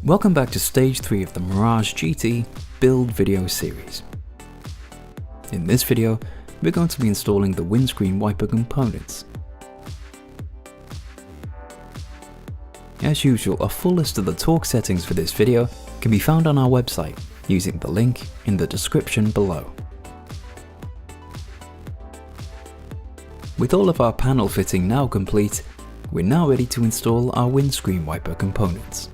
Welcome back to stage 3 of the Mirage GT build video series. In this video, we're going to be installing the windscreen wiper components. As usual, a full list of the torque settings for this video can be found on our website using the link in the description below. With all of our panel fitting now complete, we're now ready to install our windscreen wiper components.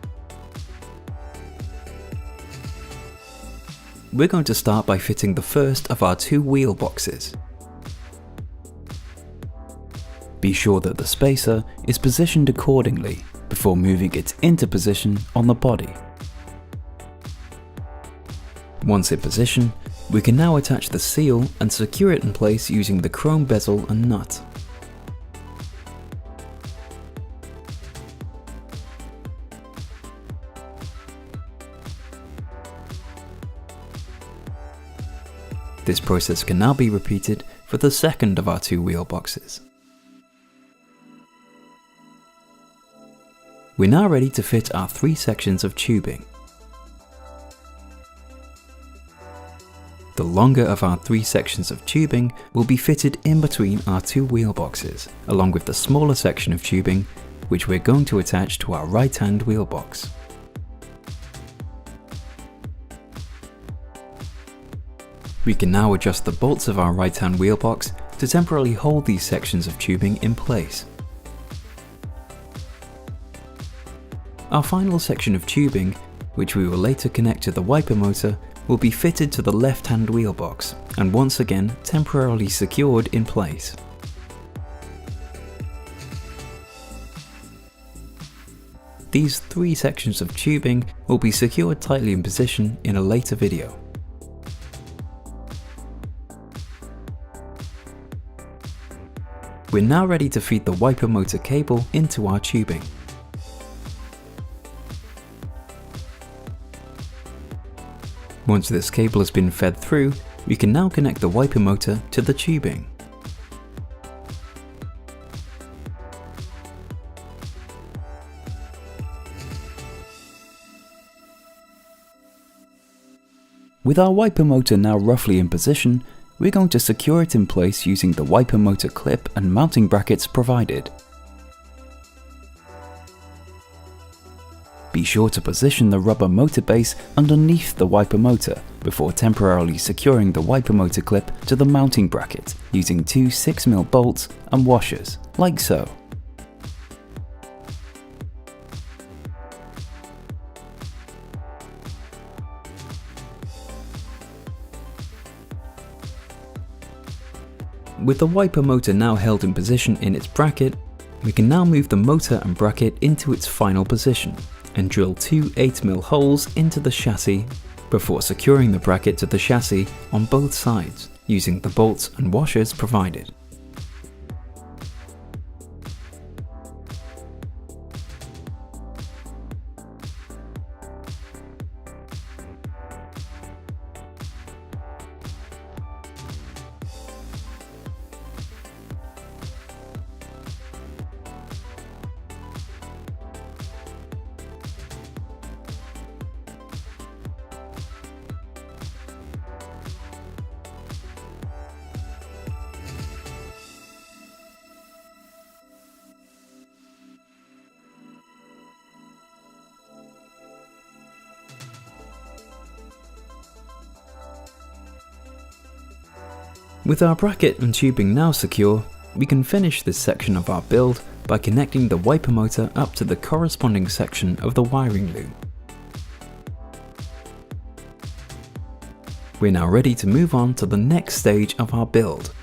We're going to start by fitting the first of our 2 wheel boxes. Be sure that the spacer is positioned accordingly before moving it into position on the body. Once in position, we can now attach the seal and secure it in place using the chrome bezel and nut. This process can now be repeated for the second of our 2 wheel boxes. We're now ready to fit our 3 sections of tubing. The longer of our 3 sections of tubing will be fitted in between our 2 wheel boxes, along with the smaller section of tubing which we're going to attach to our right-hand wheel box. We can now adjust the bolts of our right-hand wheel box to temporarily hold these sections of tubing in place. Our final section of tubing, which we will later connect to the wiper motor, will be fitted to the left-hand wheel box and once again temporarily secured in place. These 3 sections of tubing will be secured tightly in position in a later video. We're now ready to feed the wiper motor cable into our tubing. Once this cable has been fed through, we can now connect the wiper motor to the tubing. With our wiper motor now roughly in position, we're going to secure it in place using the wiper motor clip and mounting brackets provided. Be sure to position the rubber motor base underneath the wiper motor before temporarily securing the wiper motor clip to the mounting bracket using 2 6mm bolts and washers, like so. With the wiper motor now held in position in its bracket, we can now move the motor and bracket into its final position and drill 2 8mm holes into the chassis before securing the bracket to the chassis on both sides using the bolts and washers provided. With our bracket and tubing now secure, we can finish this section of our build by connecting the wiper motor up to the corresponding section of the wiring loom. We're now ready to move on to the next stage of our build.